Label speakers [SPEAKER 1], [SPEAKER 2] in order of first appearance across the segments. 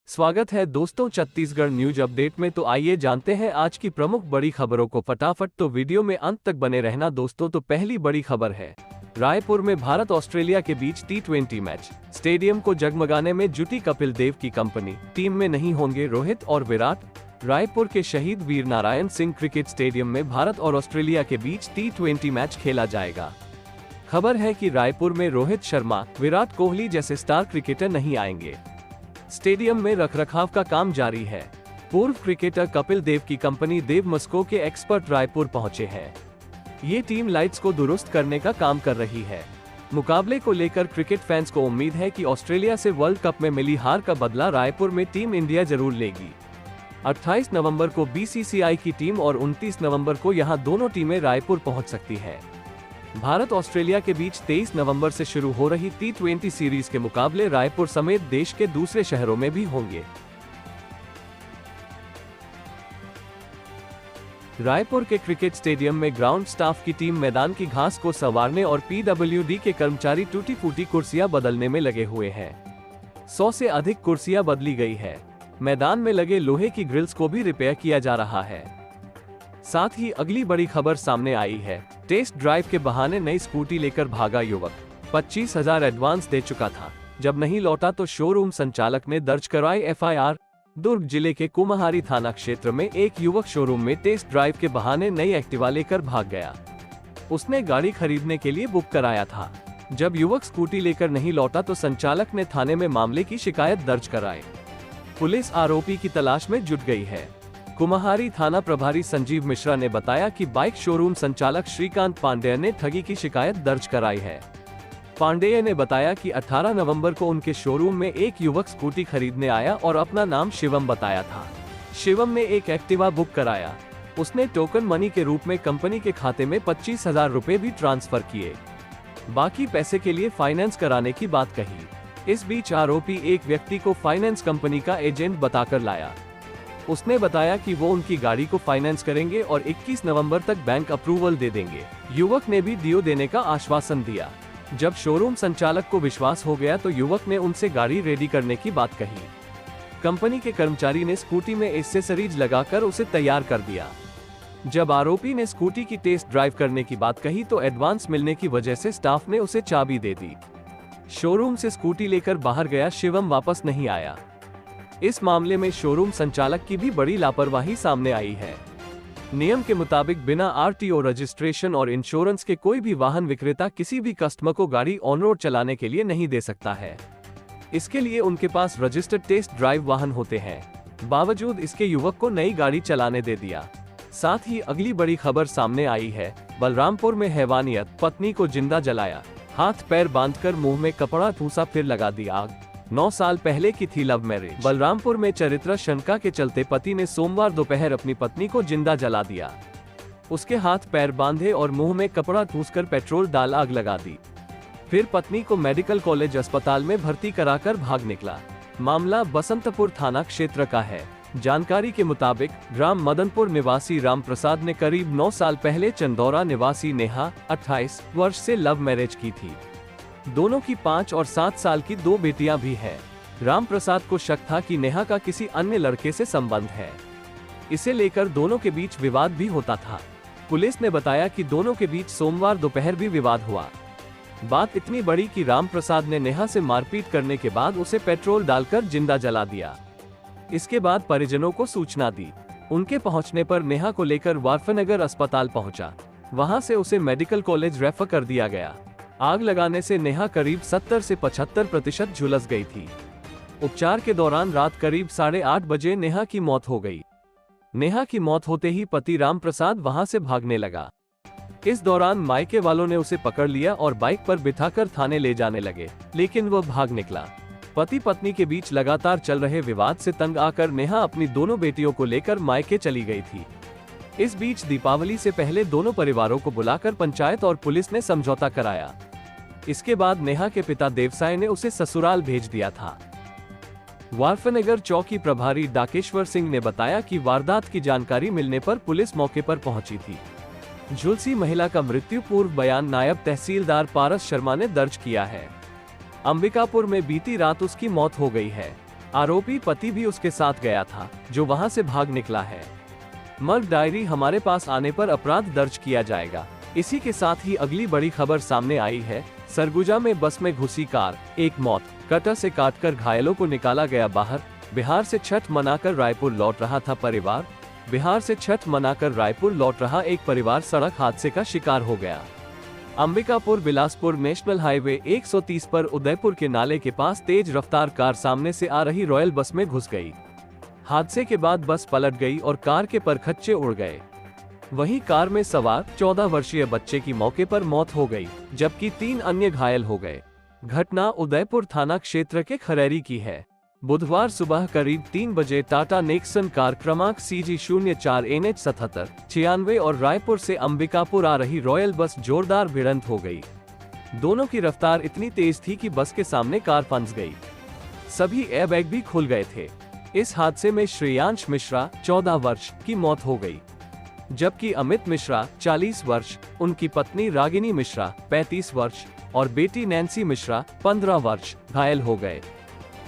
[SPEAKER 1] स्वागत है दोस्तों छत्तीसगढ़ न्यूज अपडेट में। तो आइए जानते हैं आज की प्रमुख बड़ी खबरों को फटाफट। तो वीडियो में अंत तक बने रहना दोस्तों। तो पहली बड़ी खबर है, रायपुर में भारत ऑस्ट्रेलिया के बीच T20 मैच। स्टेडियम को जगमगाने में जुटी कपिल देव की कंपनी। टीम में नहीं होंगे रोहित और विराट। रायपुर के शहीद वीर नारायण सिंह क्रिकेट स्टेडियम में भारत और ऑस्ट्रेलिया के बीच T20 मैच खेला जाएगा। खबर है कि रायपुर में रोहित शर्मा, विराट कोहली जैसे स्टार क्रिकेटर नहीं आएंगे। स्टेडियम में रखरखाव का काम जारी है। पूर्व क्रिकेटर कपिल देव की कंपनी देव मस्को के एक्सपर्ट रायपुर पहुंचे हैं। ये टीम लाइट्स को दुरुस्त करने का काम कर रही है। मुकाबले को लेकर क्रिकेट फैंस को उम्मीद है कि ऑस्ट्रेलिया से वर्ल्ड कप में मिली हार का बदला रायपुर में टीम इंडिया जरूर लेगी। 28 नवंबर को BCCI की टीम और 29 नवंबर को यहां दोनों टीमें रायपुर पहुंच सकती हैं। भारत ऑस्ट्रेलिया के बीच 23 नवंबर से शुरू हो रही T20 सीरीज के मुकाबले रायपुर समेत देश के दूसरे शहरों में भी होंगे। रायपुर के क्रिकेट स्टेडियम में ग्राउंड स्टाफ की टीम मैदान की घास को संवारने और PWD के कर्मचारी टूटी फूटी कुर्सियां बदलने में लगे हुए हैं। 100 से अधिक कुर्सियां बदली गई है। मैदान में लगे लोहे की ग्रिल्स को भी रिपेयर किया जा रहा है। साथ ही अगली बड़ी खबर सामने आई है, टेस्ट ड्राइव के बहाने नई स्कूटी लेकर भागा युवक। 25,000 एडवांस दे चुका था, जब नहीं लौटा तो शोरूम संचालक ने दर्ज कराई FIR। दुर्ग जिले के कुम्हारी थाना क्षेत्र में एक युवक शोरूम में टेस्ट ड्राइव के बहाने नई एक्टिवा लेकर भाग गया। उसने गाड़ी खरीदने के लिए बुक कराया था। जब युवक स्कूटी लेकर नहीं लौटा तो संचालक ने थाने में मामले की शिकायत दर्ज कराई। पुलिस आरोपी की तलाश में जुट गई है। कुम्हारी थाना प्रभारी संजीव मिश्रा ने बताया कि बाइक शोरूम संचालक श्रीकांत पांडेय ने ठगी की शिकायत दर्ज कराई है। पांडेय ने बताया कि 18 नवंबर को उनके शोरूम में एक युवक स्कूटी खरीदने आया और अपना नाम शिवम बताया था। शिवम ने एक एक्टिवा बुक कराया। उसने टोकन मनी के रूप में कंपनी के खाते में 25,000 रुपए भी ट्रांसफर किए। बाकी पैसे के लिए फाइनेंस कराने की बात कही। इस बीच आरोपी एक व्यक्ति को फाइनेंस कंपनी का एजेंट बताकर लाया। उसने बताया कि वो उनकी गाड़ी को फाइनेंस करेंगे और 21 नवंबर तक बैंक अप्रूवल दे देंगे। युवक ने भी डीओ देने का आश्वासन दिया। जब शोरूम संचालक को विश्वास हो गया तो युवक ने उनसे गाड़ी रेडी करने की बात कही। कंपनी के कर्मचारी ने स्कूटी में एक्सेसरीज लगाकर उसे तैयार कर दिया। जब आरोपी ने स्कूटी की टेस्ट ड्राइव करने की बात कही तो एडवांस मिलने की वजह से स्टाफ ने उसे चाबी दे दी। शोरूम से स्कूटी लेकर बाहर गया शिवम वापस नहीं आया। इस मामले में शोरूम संचालक की भी बड़ी लापरवाही सामने आई है। नियम के मुताबिक बिना RTO रजिस्ट्रेशन और इंश्योरेंस के कोई भी वाहन विक्रेता किसी भी कस्टमर को गाड़ी ऑन रोड चलाने के लिए नहीं दे सकता है। इसके लिए उनके पास रजिस्टर्ड टेस्ट ड्राइव वाहन होते हैं। बावजूद इसके युवक को नई गाड़ी चलाने दे दिया। साथ ही अगली बड़ी खबर सामने आई है, बलरामपुर में हैवानियत, पत्नी को जिंदा जलाया, हाथ पैर बांधकर मुंह में कपड़ा ठूसा फिर लगा दी आग। 9 साल पहले की थी लव मैरिज। बलरामपुर में चरित्र शंका के चलते पति ने सोमवार दोपहर अपनी पत्नी को जिंदा जला दिया। उसके हाथ पैर बांधे और मुंह में कपड़ा ठूसकर पेट्रोल डाल आग लगा दी। फिर पत्नी को मेडिकल कॉलेज अस्पताल में भर्ती कराकर भाग निकला। मामला बसंतपुर थाना क्षेत्र का है। जानकारी के मुताबिक ग्राम मदनपुर निवासी राम प्रसाद ने करीब 9 साल पहले चंदौरा निवासी नेहा 28 वर्ष से लव मैरिज की थी। दोनों की 5 और 7 साल की 2 बेटियां भी हैं। राम प्रसाद को शक था कि नेहा का किसी अन्य लड़के से संबंध है। इसे लेकर दोनों के बीच विवाद भी होता था। पुलिस ने बताया कि दोनों के बीच सोमवार दोपहर भी विवाद हुआ। बात इतनी बड़ी कि राम प्रसाद ने नेहा से मारपीट करने के बाद उसे पेट्रोल डालकर जिंदा जला दिया। इसके बाद परिजनों को सूचना दी। उनके पहुंचने पर नेहा को लेकर वारफनगर अस्पताल पहुंचा। वहां से उसे मेडिकल कॉलेज रेफर कर दिया गया। आग लगाने से नेहा करीब 70 से 75% झुलस गई थी। उपचार के दौरान रात करीब 8:30 बजे नेहा की मौत हो गई। नेहा की मौत होते ही पति राम प्रसाद वहां से भागने लगा। इस दौरान मायके वालों ने उसे पकड़ लिया और बाइक पर बिठाकर थाने ले जाने लगे, लेकिन वह भाग निकला। पति पत्नी के बीच लगातार चल रहे विवाद से तंग आकर नेहा अपनी दोनों बेटियों को लेकर मायके चली गई थी। इस बीच दीपावली से पहले दोनों परिवारों को बुलाकर पंचायत और पुलिस ने समझौता कराया। इसके बाद नेहा के पिता देवसाय ने उसे ससुराल भेज दिया था। वारफनगर चौकी प्रभारी डाकेश्वर सिंह ने बताया कि वारदात की जानकारी मिलने पर पुलिस मौके पर पहुंची थी। झुलसी महिला का मृत्यु पूर्व बयान नायब तहसीलदार पारस शर्मा ने दर्ज किया है। अंबिकापुर में बीती रात उसकी मौत हो गई है। आरोपी पति भी उसके साथ गया था, जो वहां से भाग निकला है। मर्ग डायरी हमारे पास आने पर अपराध दर्ज किया जाएगा। इसी के साथ ही अगली बड़ी खबर सामने आई है। सरगुजा में बस में घुसी कार, एक मौत, कटर से काटकर घायलों को निकाला गया बाहर। बिहार से छठ मनाकर रायपुर लौट रहा था परिवार। बिहार से छठ मनाकर रायपुर लौट रहा एक परिवार सड़क हादसे का शिकार हो गया। अंबिकापुर बिलासपुर नेशनल हाईवे 130 पर उदयपुर के नाले के पास तेज रफ्तार कार सामने से आ रही रॉयल बस में घुस गई। हादसे के बाद बस पलट गई और कार के परखच्चे उड़ गए। वहीं कार में सवार 14 वर्षीय बच्चे की मौके पर मौत हो गई, जबकि 3 अन्य घायल हो गए। घटना उदयपुर थाना क्षेत्र के खरैरी की है। बुधवार सुबह करीब 3 बजे टाटा नेक्सन कार क्रमांक CG04 NH 7796 और रायपुर से अंबिकापुर आ रही रॉयल बस जोरदार भिड़ंत हो गई। दोनों की रफ्तार इतनी तेज थी कि बस के सामने कार फंस गई। सभी एयरबैग भी खुल गए थे। इस हादसे में श्रेयांश मिश्रा 14 वर्ष की मौत हो गई, जबकि अमित मिश्रा 40 वर्ष, उनकी पत्नी रागिनी मिश्रा 35 वर्ष और बेटी नैन्सी मिश्रा 15 वर्ष घायल हो गए।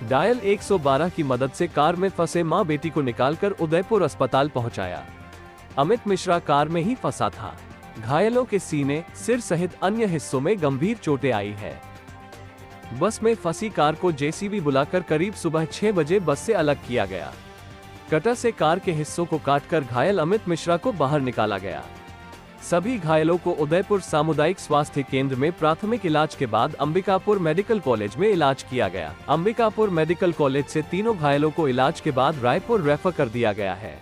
[SPEAKER 1] डायल 112 की मदद से कार में फंसे मां बेटी को निकालकर उदयपुर अस्पताल पहुंचाया। अमित मिश्रा कार में ही फंसा था। घायलों के सीने, सिर सहित अन्य हिस्सों में गंभीर चोटें आई है। बस में फंसी कार को JCB बुलाकर करीब सुबह 6 बजे बस से अलग किया गया। कटर से कार के हिस्सों को काटकर घायल अमित मिश्रा को बाहर निकाला गया। सभी घायलों को उदयपुर सामुदायिक स्वास्थ्य केंद्र में प्राथमिक इलाज के बाद अंबिकापुर मेडिकल कॉलेज में इलाज किया गया। अंबिकापुर मेडिकल कॉलेज से तीनों घायलों को इलाज के बाद रायपुर रेफर कर दिया गया है।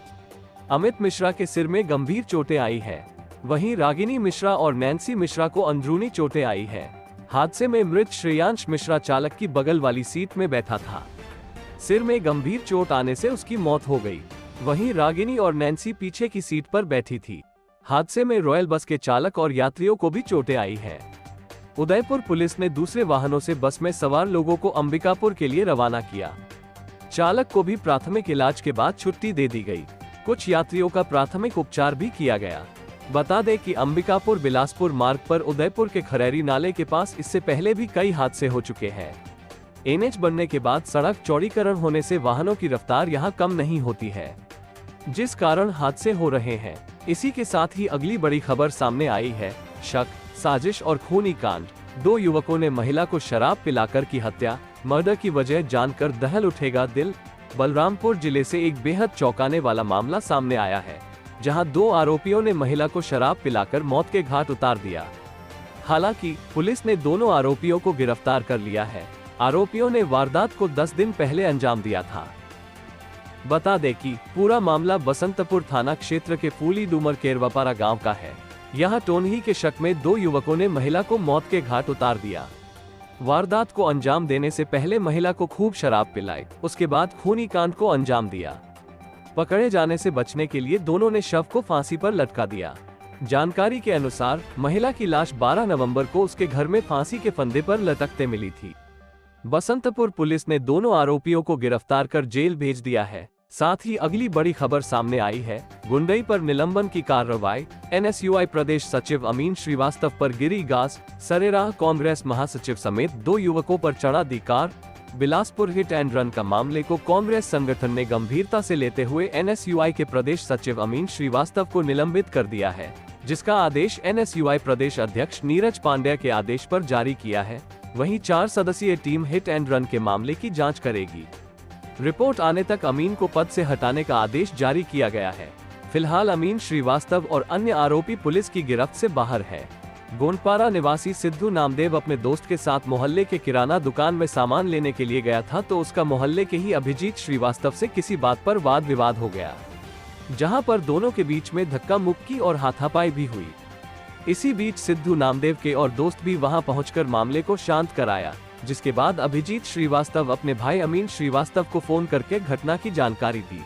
[SPEAKER 1] अमित मिश्रा के सिर में गंभीर चोटें आई है, वहीं रागिनी मिश्रा और नैन्सी मिश्रा को अंदरूनी चोटें आई है। हादसे में मृत श्रेयांश मिश्रा चालक की बगल वाली सीट में बैठा था। सिर में गंभीर चोट आने से उसकी मौत हो गई। वहीं रागिनी और नैन्सी पीछे की सीट पर बैठी थी। हादसे में रॉयल बस के चालक और यात्रियों को भी चोटें आई है। उदयपुर पुलिस ने दूसरे वाहनों से बस में सवार लोगों को अंबिकापुर के लिए रवाना किया। चालक को भी प्राथमिक इलाज के बाद छुट्टी दे दी गई। कुछ यात्रियों का प्राथमिक उपचार भी किया गया। बता दें कि अंबिकापुर बिलासपुर मार्ग पर उदयपुर के खरैरी नाले के पास इससे पहले भी कई हादसे हो चुके हैं। NH बनने के बाद सड़क चौड़ीकरण होने से वाहनों की रफ्तार यहां कम नहीं होती है, जिस कारण हादसे हो रहे हैं। इसी के साथ ही अगली बड़ी खबर सामने आई है। शक, साजिश और खूनी कांड। 2 युवकों ने महिला को शराब पिलाकर की हत्या। मर्डर की वजह जानकर दहल उठेगा दिल। बलरामपुर जिले से एक बेहद चौंकाने वाला मामला सामने आया है, जहां 2 आरोपियों ने महिला को शराब पिलाकर मौत के घाट उतार दिया। हालांकि पुलिस ने दोनों आरोपियों को गिरफ्तार कर लिया है। आरोपियों ने वारदात को 10 दिन पहले अंजाम दिया था। बता दें कि पूरा मामला बसंतपुर थाना क्षेत्र के फूली डूमर केरवापारा गांव का है। यहां टोनही के शक में 2 युवकों ने महिला को मौत के घाट उतार दिया। वारदात को अंजाम देने से पहले महिला को खूब शराब पिलाई, उसके बाद खूनी कांड को अंजाम दिया। पकड़े जाने से बचने के लिए दोनों ने शव को फांसी पर लटका दिया। जानकारी के अनुसार महिला की लाश 12 नवंबर को उसके घर में फांसी के फंदे पर लटकते मिली थी। बसंतपुर पुलिस ने दोनों आरोपियों को गिरफ्तार कर जेल भेज दिया है। साथ ही अगली बड़ी खबर सामने आई है। गुंडई पर निलंबन की कार्रवाई। NSUI प्रदेश सचिव अमीन श्रीवास्तव पर गिरी गाज। सरेराह कांग्रेस महासचिव समेत 2 युवकों पर चढ़ा दी car. Bilaspur hit and run का मामले को कांग्रेस संगठन ने गंभीरता से लेते हुए NSUI के प्रदेश सचिव अमीन श्रीवास्तव को निलंबित कर दिया है, जिसका आदेश NSUI प्रदेश अध्यक्ष नीरज पांड्या के आदेश पर जारी किया है। वहीं 4 सदस्यीय टीम हिट एंड रन के मामले की जांच करेगी। रिपोर्ट आने तक अमीन को पद से हटाने का आदेश जारी किया गया है। फिलहाल अमीन श्रीवास्तव और अन्य आरोपी पुलिस की गिरफ्त से बाहर है। गोंडपारा निवासी सिद्धू नामदेव अपने दोस्त के साथ मोहल्ले के किराना दुकान में सामान लेने के लिए गया था, तो उसका मोहल्ले के ही अभिजीत श्रीवास्तव से किसी बात पर वाद विवाद हो गया, जहां पर दोनों के बीच में धक्का मुक्की और हाथापाई भी हुई। इसी बीच सिद्धू नामदेव के और दोस्त भी वहां पहुंचकर मामले को शांत कराया, जिसके बाद अभिजीत श्रीवास्तव अपने भाई अमीन श्रीवास्तव को फोन करके घटना की जानकारी दी।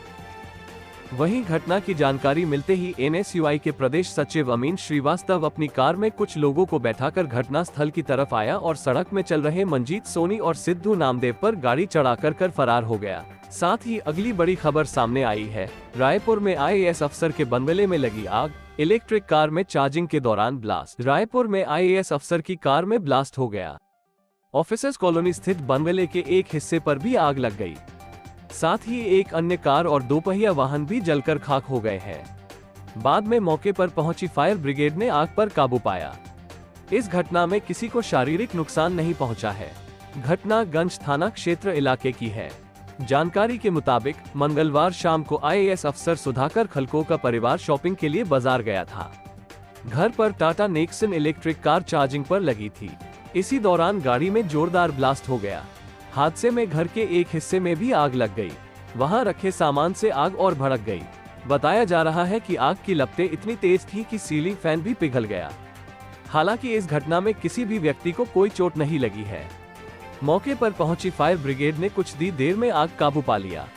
[SPEAKER 1] वहीं घटना की जानकारी मिलते ही NSUI के प्रदेश सचिव अमीन श्रीवास्तव अपनी कार में कुछ लोगों को बैठाकर घटना स्थल की तरफ आया और सड़क में चल रहे मंजीत सोनी और सिद्धू नामदेव पर गाड़ी चढ़ाकर फरार हो गया। साथ ही अगली बड़ी खबर सामने आई है। रायपुर में IAS अफसर के बंगले में लगी आग। इलेक्ट्रिक कार में चार्जिंग के दौरान ब्लास्ट। रायपुर में IAS अफसर की कार में ब्लास्ट हो गया। ऑफिसर्स कॉलोनी स्थित बंगले के एक हिस्से पर भी आग लग गई। साथ ही एक अन्य कार और दोपहिया वाहन भी जलकर खाक हो गए हैं। बाद में मौके पर पहुंची फायर ब्रिगेड ने आग पर काबू पाया। इस घटना में किसी को शारीरिक नुकसान नहीं पहुंचा है। घटना गंज थाना क्षेत्र इलाके की है। जानकारी के मुताबिक मंगलवार शाम को आईएएस अफसर सुधाकर खलको का परिवार शॉपिंग के लिए बाजार गया था। घर पर Tata Nexon electric car charging पर लगी थी। इसी दौरान गाड़ी में जोरदार ब्लास्ट हो गया। हादसे में घर के एक हिस्से में भी आग लग गई। वहां रखे सामान से आग और भड़क गई। बताया जा रहा है कि आग की लपटें इतनी तेज थी कि सीलिंग फैन भी पिघल गया। हालांकि इस घटना में किसी भी व्यक्ति को कोई चोट नहीं लगी है। मौके पर पहुंची फायर ब्रिगेड ने कुछ देर में आग काबू पा लिया।